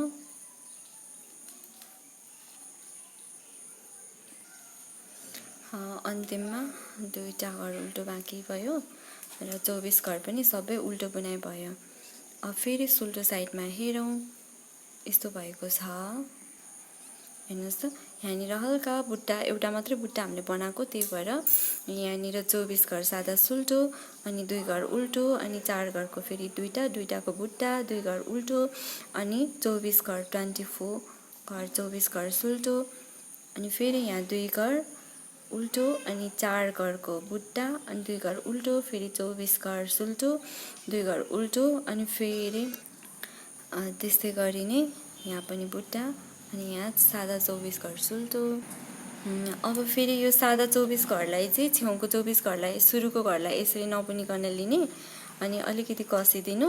अन्तिममा 2टा घर उल्टो बाँकी भयो र 24 घर पनि सबै उल्टो बुनाइ भयो अब फेरि सुल्टो साइडमा हेरौँ यस्तो भएको छ हेर्नुहोस् त यहाँनिर हल्का बुट्टा एउटा मात्रै बुट्टा हामीले बनाएको त्यही भएर यहाँनिर 24 घर सादा सुल्टो अनि 2 घर उल्टो अनि 4 घरको फेरि दुईटाको बुट्टा 2 घर उल्टो अनि 24 घर 24 घर 24 घर सुल्टो अनि फेरि यहाँ 2 घर उल्टो अनि 4 घरको बुट्टा अनि 2 घर उल्टो फेरि 24 घर सुल्टो 2 घर उल्टो अनि फेरि त्यस्तै गरी नै यहाँ पनि बुट्टा अनि यहाँ सादा 24 घर सुल्टो अब फेरि यो सादा 24 घरलाई चाहिँ छेउको 24 घरलाई सुरुको घरलाई यसरी नबुनिकन लिने अनि अलिकति कसिदिनु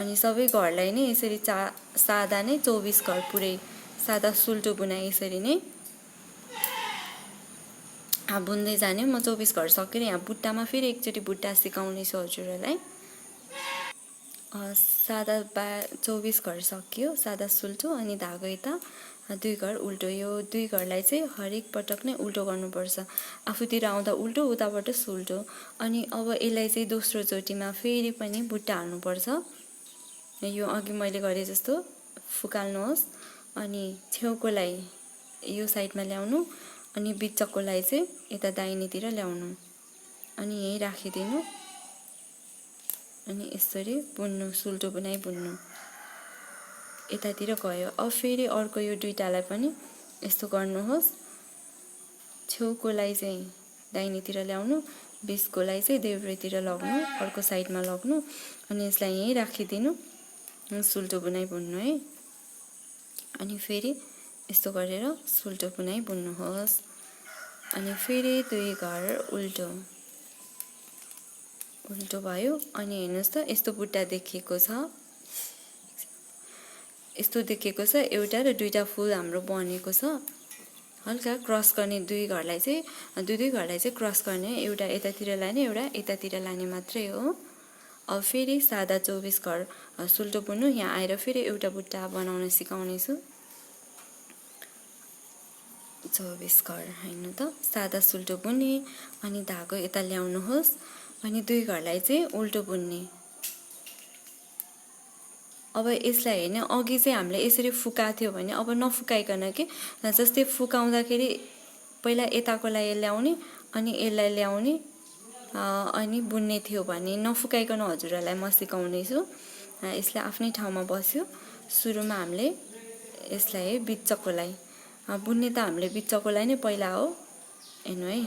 अनि सबै घरलाई नै यसरी सादा नै 24 घर पुरै सादा सुल्टो बुनाइ यसरी नै बुन्दै जाने म 24 घर सकेर यहाँ बुट्टामा फेरि एकचोटि बुट्टा सिकाउने छु हजुरहरूलाई सादा 24 घर सकियो सादा सुल्टो अनि धागो यता 2 घर उल्टो यो 2 घरलाई चाहिँ हरेक पटक नै उल्टो गर्नुपर्छ आफूतिर आउँदा उल्टो उताबाट सुल्टो अनि अब यसलाई चाहिँ दोस्रो चोटिमा फेरि पनि बुट्टा हाल्नुपर्छ यो अघि मैले गरे जस्तो फुकाल्नुहोस् अनि छेउकोलाई यो साइडमा ल्याउनु अनि बिचकोलाई चाहिँ यता दाहिनेतिर ल्याउनु अनि यही राखिदिनु अनि यसरी बुन्नु सुल्टो बुनाइ बुन्नु यतातिर गयो अब फेरि अर्को यो दुईटालाई पनि यस्तो गर्नुहोस् छेउकोलाई चाहिँ दाहिनेतिर ल्याउनु बिचकोलाई चाहिँ देब्रेतिर लग्नु अर्को साइडमा लग्नु अनि यसलाई यही राखिदिनु सुल्टो बुनाइ बुन्नु है अनि फेरि यस्तो गरेर सुल्टो बुनाइ बुन्नुहोस् अनि फेरि 2 घर उल्टो उल्टो भयो अनि हेर्नुहोस् त यस्तो बुट्टा देखिएको छ यस्तो देखिएको छ एउटा र दुईटा फुल हाम्रो बनेको छ हल्का क्रस गर्ने 2 घरलाई चाहिँ 2 घरलाई चाहिँ क्रस गर्ने एउटा यतातिर लाने एउटा यतातिर लाने मात्रै हो अब फेरि सादा 24 घर सुल्टो बुन्नु यहाँ आएर फेरि एउटा बुट्टा बनाउन सिकाउने छु 24 घर हैन त सादा सुल्टो बुन्ने अनि धागो यता ल्याउनुहोस् अनि 2 घरलाई चाहिँ उल्टो बुन्ने अब यसलाई हैन अघि चाहिँ हामीले यसरी फुकाथ्यो भने अब नफुकाइकन के जस्तै फुकाउँदाखेरि पहिला यताकोलाई ल्याउने अनि यसलाई ल्याउने अनि बुन्ने थियो भने नफुकाइकन हजुरहरूलाई म सिकाउने छु यसले आफ्नै ठाउँमा बस्यो। सुरुमा हामीले यसलाई बिच्चकोलाई बुन्ने त हामीले बिच्चकोलाई नै पहिला हो हेर्नु है।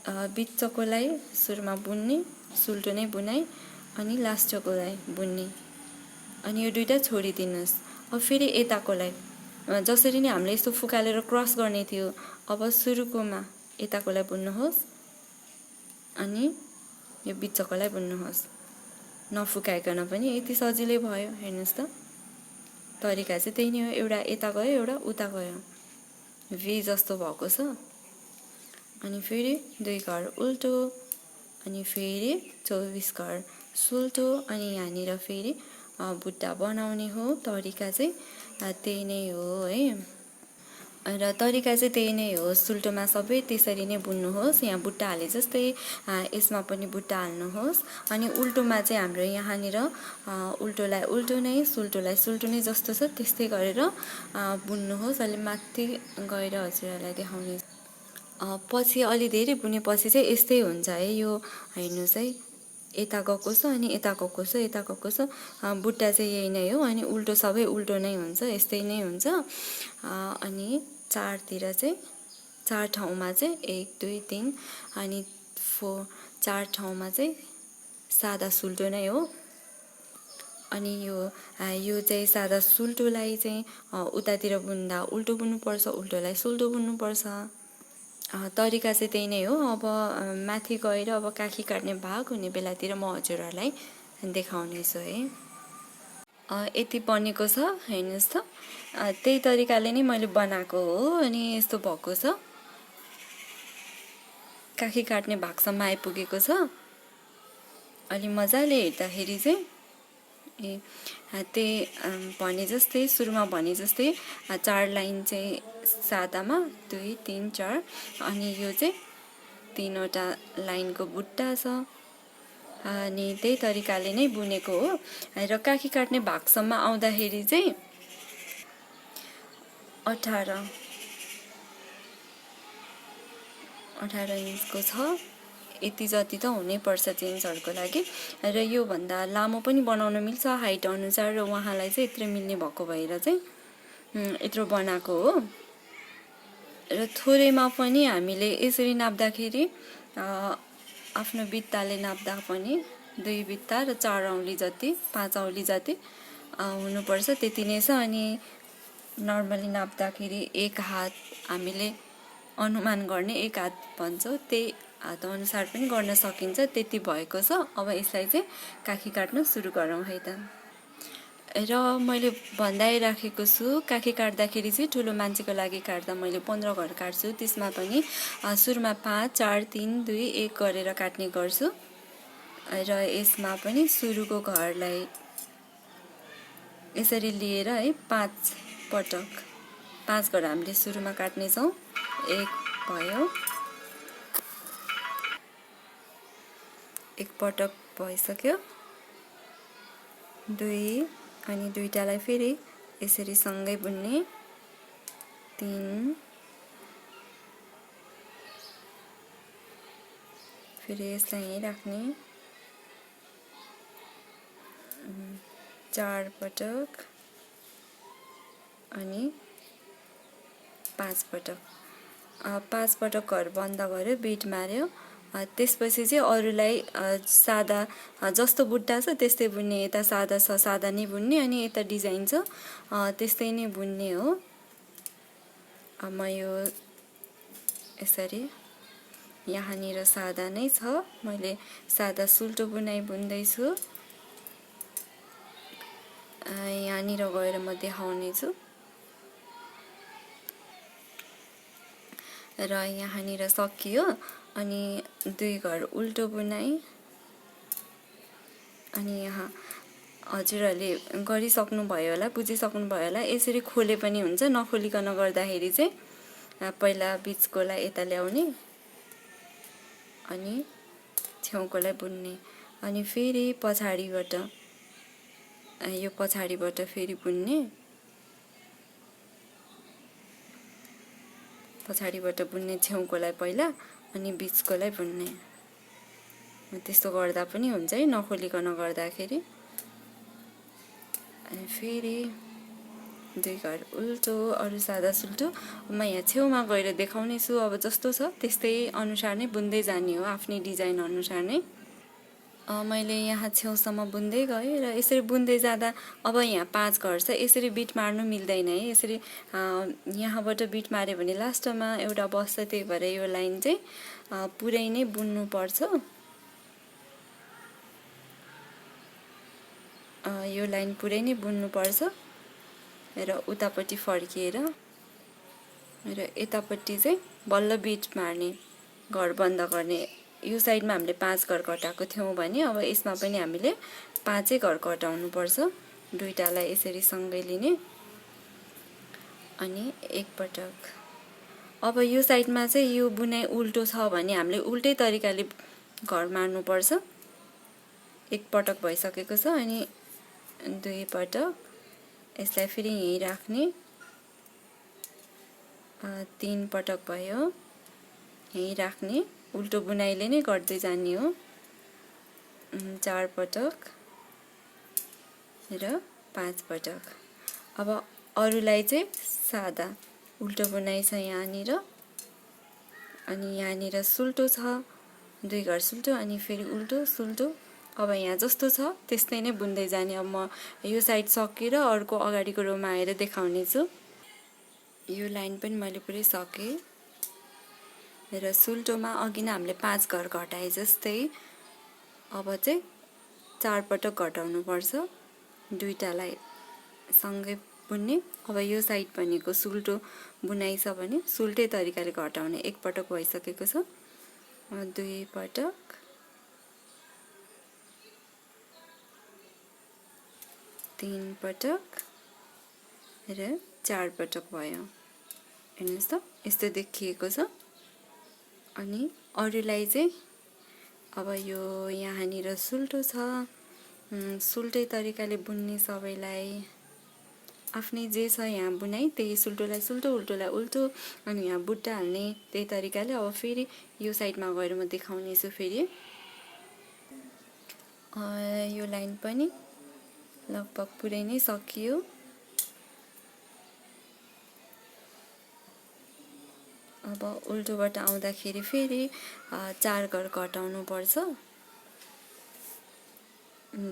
बिच्चकोलाई सुरुमा बुन्ने, सुल्टो नै बुनाइ, अनि लास्टकोलाई बुन्ने, अनि यो दुईटा छोडिदिनुहोस्। अब फेरि यताकोलाई जसरी नै हामीले यस्तो फुकालेर क्रस गर्ने थियो, अब सुरुकोमा यताकोलाई बुन्नुहोस् अनि यो बिच्चकोलाई बुन्नुहोस्, नफुकाइकन पनि। यति सजिलै भयो, हेर्नुहोस् त। तरिका चाहिँ त्यही नै हो, एउटा यता गयो एउटा उता गयो, भी जस्तो भएको छ। अनि फेरि 2 घर उल्टो, अनि फेरि 24 घर सुल्टो, अनि यहाँनिर फेरि बुट्टा बनाउने हो। तरिका चाहिँ त्यही नै हो है, र तरिका चाहिँ त्यही नै हो। सुल्टोमा सबै त्यसरी नै बुन्नुहोस्। यहाँ बुट्टा हाले जस्तै यसमा पनि बुट्टा हाल्नुहोस्। अनि उल्टोमा चाहिँ हाम्रो यहाँनिर उल्टोलाई उल्टो नै, सुल्टोलाई सुल्टो नै जस्तो छ त्यस्तै गरेर बुन्नुहोस्। अलि माथि गएर हजुरहरूलाई देखाउने। पछि अलि धेरै बुनेपछि चाहिँ यस्तै हुन्छ है। यो हेर्नुहोस् है, यता गएको छ अनि यता गएको छ, यता गएको छ। बुट्टा चाहिँ यही नै हो, अनि उल्टो सबै उल्टो नै हुन्छ, यस्तै नै हुन्छ। अनि चारतिर चाहिँ 4 ठाउँमा चाहिँ 1 2 3 अनि 4 ठाउँमा चाहिँ सादा सुल्टो नै हो। अनि यो चाहिँ सादा सुल्टोलाई चाहिँ उतातिर बुन्दा उल्टो बुन्नुपर्छ, उल्टोलाई सुल्टो बुन्नुपर्छ। तरिका चाहिँ त्यही नै हो। अब माथि गएर अब काखी काट्ने भाग हुने बेलातिर म हजुरहरूलाई देखाउनेछु है। यति बनेको छ, हेर्नुहोस् त। त्यही तरिकाले नै मैले बनाएको हो, अनि यस्तो भएको छ। काखी काट्ने भागसम्म आइपुगेको छ। अलि मजाले हेर्दाखेरि चाहिँ त्यही भने जस्तै, सुरुमा भने जस्तै 4 लाइन चाहिँ सादामा 2 3 4, अनि यो चाहिँ 3वटा लाइनको बुट्टा छ। अनि त्यही तरिकाले नै बुनेको हो। र काखी काट्ने भागसम्म आउँदाखेरि चाहिँ 18 इन्चको छ। यति जति त हुनैपर्छ जेन्ट्सहरूको लागि। र योभन्दा लामो पनि बनाउन मिल्छ हाइट अनुसार, र उहाँलाई चाहिँ यत्रो मिल्ने भएको भएर चाहिँ यत्रो बनाएको हो। र थोरैमा पनि हामीले यसरी नाप्दाखेरि आफ्नो बित्ताले नाप्दा पनि 2 बित्ता र 4 औँली जति, 5 औँली जति हुनुपर्छ, त्यति नै छ। अनि नर्मली नाप्दाखेरि 1 हात हामीले अनुमान गर्ने 1 हात भन्छौँ, त्यही हात अनुसार पनि गर्न सकिन्छ। त्यति भएको छ। अब यसलाई चाहिँ काखी काट्न सुरु गरौँ है त। र मैले भन्दाइराखेको छु, काखी काट्दाखेरि चाहिँ ठुलो मान्छेको लागि काट्दा मैले 15 घर काट्छु। त्यसमा पनि सुरुमा 5 4 3 2 1 गरेर काट्ने गर्छु। र यसमा पनि सुरुको घरलाई यसरी लिएर है 5 पटक 5 घर हामीले सुरुमा काट्नेछौँ। 1 भयो, 1 पटक भइसक्यो, 2, अनि दुईटालाई फेरि यसरी सँगै बुन्ने, 3, फेरि यसलाई यहीँ राख्ने, 4 पटक, अनि 5 पटक। 5 पटक घर बन्द गर्यो, बिट मार्यो। त्यसपछि चाहिँ अरूलाई सादा जस्तो बुट्टा छ त्यस्तै बुन्ने। यता सादा छ सादा नै बुन्ने, अनि यता डिजाइन छ त्यस्तै नै बुन्ने हो। म यो यसरी यहाँनिर सादा नै छ, मैले सादा सुल्टो बुनाइ बुन्दैछु। यहाँनिर गएर म देखाउने छु। र यहाँनिर सकियो। अनि 2 घर उल्टो बुनाइ। अनि यहाँ हजुरहरूले गरिसक्नुभयो होला, बुझिसक्नुभयो होला। यसरी खोले पनि हुन्छ, नखोलिकन गर्दाखेरि चाहिँ पहिला बिचकोलाई यता ल्याउने, अनि छेउकोलाई बुन्ने, अनि फेरि पछाडिबाट यो पछाडिबाट फेरि बुन्ने, पछाडिबाट बुन्ने छेउकोलाई पहिला, अनि बिचकोलाई बुन्ने। त्यस्तो गर्दा पनि हुन्छ है, नखोलिकन गर्दाखेरि। अनि फेरि 2 घर उल्टो, अरू सादा सुल्टो। म यहाँ छेउमा गएर देखाउने छु। अब जस्तो छ त्यस्तै अनुसार नै बुन्दै जाने हो, आफ्नै डिजाइन अनुसार नै। मैले यहाँ छेउसम्म बुन्दै गएँ र यसरी बुन्दै जाँदा अब यहाँ 5 घर छ, यसरी बिट मार्नु मिल्दैन है। यसरी यहाँबाट बिट मार्यो भने लास्टमा एउटा बस्छ, त्यही भएर यो लाइन चाहिँ पुरै नै बुन्नुपर्छ। यो लाइन पुरै नै बुन्नुपर्छ र उतापट्टि फर्किएर र यतापट्टि चाहिँ बल्ल बिट मार्ने, घर बन्द गर्ने। यो साइडमा हामीले 5 घर कटाएको थियौँ भने अब यसमा पनि हामीले 5 घर कटाउनु पर्छ। दुईटालाई यसरी सँगै लिने अनि एकपटक। अब यो साइडमा चाहिँ यो बुनाइ उल्टो छ भने हामीले उल्टै तरिकाले घर मार्नुपर्छ। एकपटक भइसकेको छ अनि 2 पटक यसलाई फेरि यहीँ राख्ने। 3 पटक भयो, यहीँ राख्ने, उल्टो बुनाइले नै गर्दै जाने हो। 4 पटक र 5 पटक। अब अरूलाई चाहिँ सादा उल्टो बुनाइ छ यहाँनिर, अनि यहाँनिर सुल्टो छ, 2 घर सुल्टो अनि फेरि उल्टो सुल्टो। अब यहाँ जस्तो छ त्यस्तै नै बुन्दै जाने। अब म यो साइड सकेर अर्को अगाडिको रोमा आएर देखाउने छु। यो लाइन पनि मैले पुरै सकेँ र सुल्टोमा अघि नै हामीले 5 घर घटाए जस्तै अब चाहिँ 4 पटक घटाउनु पर्छ। दुईटालाई सँगै बुन्ने। अब यो साइड भनेको सुल्टो बुनाइ छ भने सुल्टै तरिकाले घटाउने। एकपटक भइसकेको छ, 2 पटक, 3 पटक र 4 पटक भयो। हेर्नुहोस् त यस्तो देखिएको छ। अनि अरूलाई चाहिँ अब यो यहाँनिर सुल्टो छ, सुल्टै तरिकाले बुन्ने। सबैलाई आफ्नै जे छ यहाँ बुनाइ त्यही सुल्टोलाई सुल्टो, उल्टोलाई उल्टो, अनि यहाँ बुट्टा हाल्ने त्यही तरिकाले। अब फेरि यो साइडमा गएर म देखाउने छु। फेरि यो लाइन पनि लगभग पुरै नै सकियो। अब उल्टोबाट आउँदाखेरि फेरि 4 घर घटाउनु पर्छ।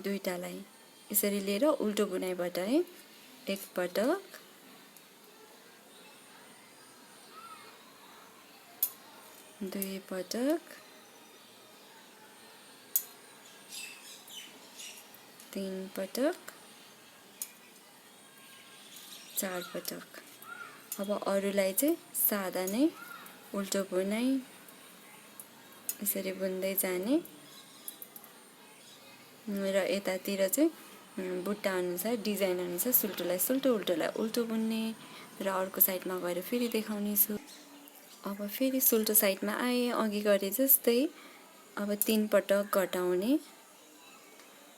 दुईटालाई यसरी लिएर उल्टो बुनाइबाट है, एकपटक, 2 पटक, 3 पटक, 4 पटक। अब अरूलाई चाहिँ सादा नै उल्टो बुनाइ यसरी बुन्दै जाने र यतातिर चाहिँ बुट्टा अनुसार, डिजाइन अनुसार सुल्टोलाई सुल्टो, उल्टोलाई उल्टो बुन्ने र अर्को साइडमा गएर फेरि देखाउने छु। अब फेरि सुल्टो साइडमा आए, अघि गरे जस्तै अब 3 पटक घटाउने।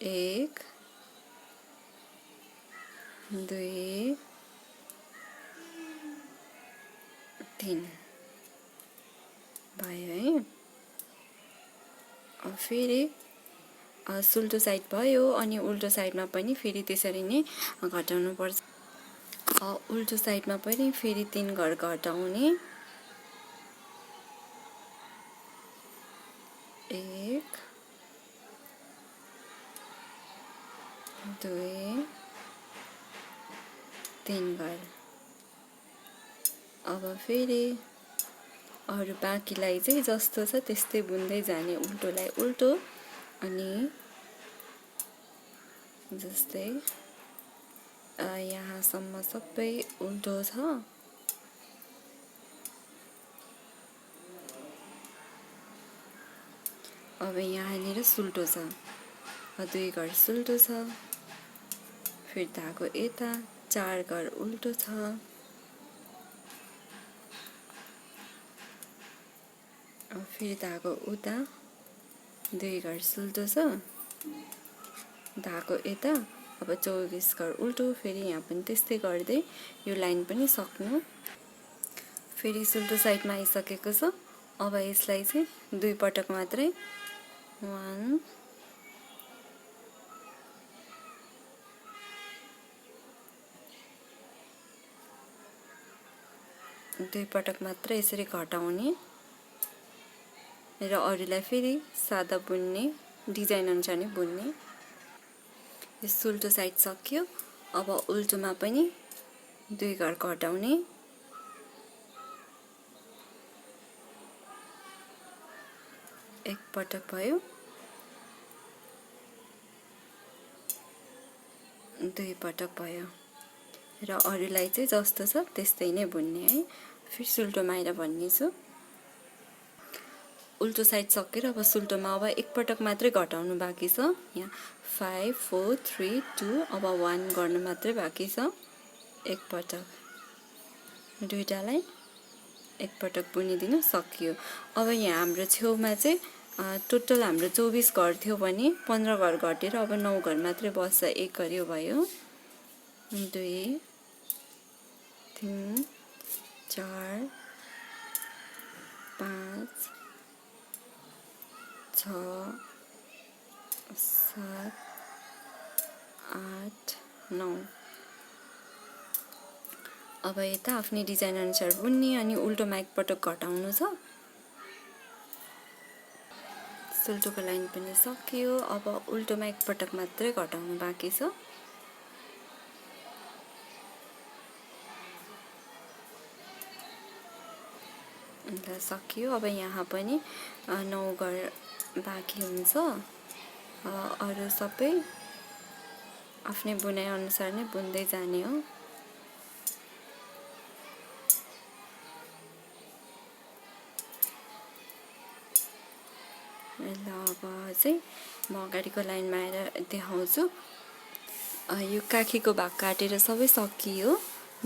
1 2 3 भयो है। अब फेरि सुल्टो साइड भयो अनि उल्टो साइडमा पनि फेरि त्यसरी नै घटाउनु पर्छ। उल्टो साइडमा पनि फेरि 3 घर घटाउने। 1 2 3 घर। अब फेरि अरू बाँकीलाई चाहिँ जस्तो छ त्यस्तै बुन्दै जाने। उल्टोलाई उल्टो अनि जस्तै यहाँसम्म सबै उल्टो छ। अब यहाँनिर सुल्टो छ, 2 घर सुल्टो छ, फेरि धागो यता 4 घर उल्टो छ, फेरि धागो उता 2 घर सुल्टो छ, धागो यता अब 24 घर उल्टो। फेरि यहाँ पनि त्यस्तै गर्दै यो लाइन पनि सक्नु। फेरि सुल्टो साइडमा आइसकेको छ। अब यसलाई चाहिँ 2 पटक मात्रै 1 दुई पटक मात्र यसरी घटाउने र अरूलाई फेरि सादा बुन्ने डिजाइन अनुसार नै बुन्ने। यो उल्टो साइड सक्यो। अब उल्टोमा पनि 2 घर घटाउने, एक पटक भयो, 2 पटक भयो र अरूलाई चाहिँ जस्तो छ त्यस्तै नै बुन्ने है। फेरि सुल्टोमा आएर भन्नेछु। उल्टो साइड सकेर अब सुल्टोमा अब एक पटक मात्रै घटाउनु बाँकी छ। यहाँ 5 4 3 2 अब 1 गर्नु मात्रै बाँकी छ। एक पटक दुईटालाई एक पटक बुनिदिनु सकियो। अब यहाँ हाम्रो छेउमा चाहिँ टोटल हाम्रो 24 घर थियो भने 15 घर घटेर अब 9 घर मात्रै बस्छ। एक गर्यो भयो, 2 3 4 5 6 7 8 9 अब यता आफ्नै डिजाइन अनुसार बुन्ने अनि उल्टोमा एक पटक घटाउनु छ। सुल्टोको लाइन पनि सकियो। अब उल्टोमा एक पटक मात्रै घटाउनु बाँकी छ। अन्त सकियो। अब यहाँ पनि 9 घर बाँकी हुन्छ। अरू सबै आफ्नै बुनाइ अनुसार नै बुन्दै जाने हो। ल अब चाहिँ म अगाडिको लाइनमा आएर देखाउँछु। यो काखीको भाग काटेर सबै सकियो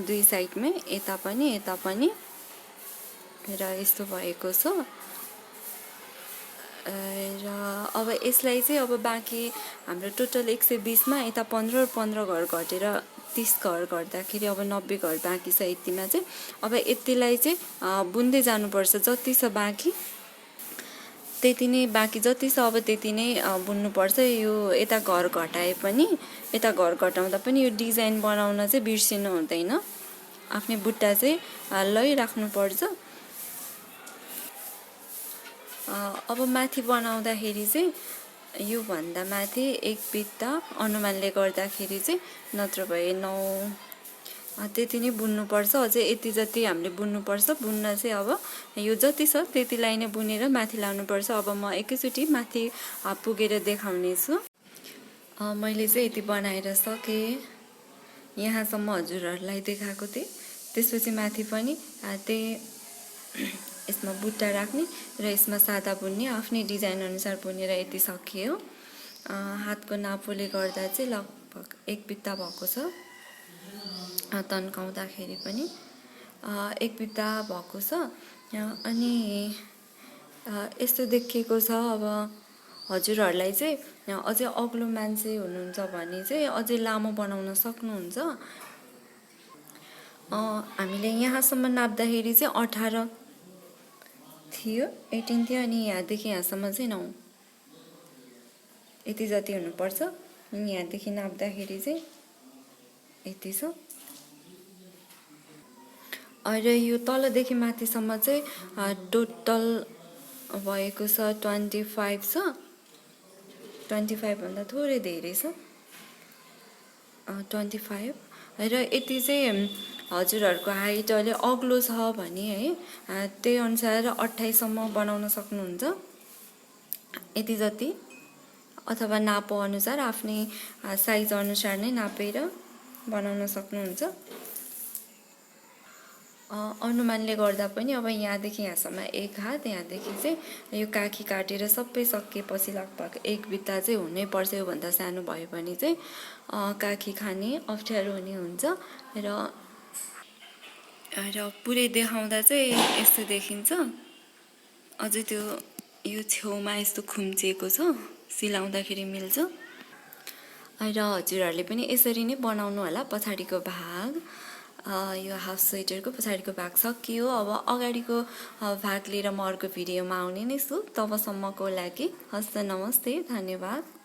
दुई साइडमै, यता पनि र यस्तो भएको छ। र अब यसलाई चाहिँ अब बाँकी हाम्रो टोटल 120 मा यता 15 घर घटेर 30 घर गर्दाखेरि अब 90 घर बाँकी छ। यतिमा चाहिँ अब यतिलाई चाहिँ बुन्दै जानुपर्छ। जति छ बाँकी त्यति नै बाँकी, जति छ अब त्यति नै बुन्नुपर्छ। यो यता घर घटाए पनि, यता घर घटाउँदा पनि यो डिजाइन बनाउन चाहिँ बिर्सिनु हुँदैन। आफ्नै बुट्टा चाहिँ लैराख्नुपर्छ। अब माथि बनाउँदाखेरि चाहिँ यो भन्दा माथि एक बित्ता अनुमानले गर्दाखेरि चाहिँ नत्र भए 9 त्यति नै बुन्नुपर्छ। अझै यति जति हामीले बुन्नुपर्छ। बुन्न चाहिँ अब यो जति छ त्यतिलाई नै बुनेर माथि लानुपर्छ। अब म एकैचोटि माथि पुगेर देखाउने छु। मैले चाहिँ यति बनाएर सकेँ। यहाँसम्म हजुरहरूलाई देखाएको थिएँ। त्यसपछि माथि पनि त्यही यसमा बुट्टा राख्ने र यसमा सादा बुन्ने, आफ्नै डिजाइन अनुसार बुनेर यति सकियो। हातको नापोले गर्दा चाहिँ लगभग एक बित्ता भएको छ। तन्काउँदाखेरि पनि एक बित्ता भएको छ। अनि यस्तो देखिएको छ। अब हजुरहरूलाई चाहिँ अझै अग्लो मान्छे हुनुहुन्छ भने चाहिँ अझै लामो बनाउन सक्नुहुन्छ। हामीले यहाँसम्म नाप्दाखेरि चाहिँ 18 थियो, 18 थियो अनि यहाँदेखि यहाँसम्म चाहिँ 9 यति जति हुनुपर्छ। अनि यहाँदेखि नाप्दाखेरि चाहिँ यति छ। र यो तलदेखि माथिसम्म चाहिँ टोटल भएको छ 25 छ। 25 भन्दा थोरै धेरै छ, 25। र यति चाहिँ हजुरहरूको हाइट अलि अग्लो छ भने है त्यही अनुसार 28 सम्म बनाउन सक्नुहुन्छ। यति जति अथवा नापो अनुसार आफ्नै साइज अनुसार नै नापेर बनाउन सक्नुहुन्छ। अनुमानले गर्दा पनि अब यहाँदेखि यहाँसम्म एक हात, यहाँदेखि चाहिँ यो काखी काटेर सबै सकिएपछि लगभग एक बित्ता चाहिँ हुनै पर्छ। योभन्दा सानो भयो भने चाहिँ काखी खाने अप्ठ्यारो हुने हुन्छ। र पुरै देखाउँदा चाहिँ यस्तो देखिन्छ। अझै त्यो यो छेउमा यस्तो खुम्चिएको छ, सिलाउँदाखेरि मिल्छ। र हजुरहरूले पनि यसरी नै बनाउनु होला पछाडिको भाग। यो हाफ स्वेटरको पछाडिको भाग सकियो। अब अगाडिको भाग लिएर म अर्को भिडियोमा आउने नै छु। तबसम्मको लागि हस्त नमस्ते, धन्यवाद।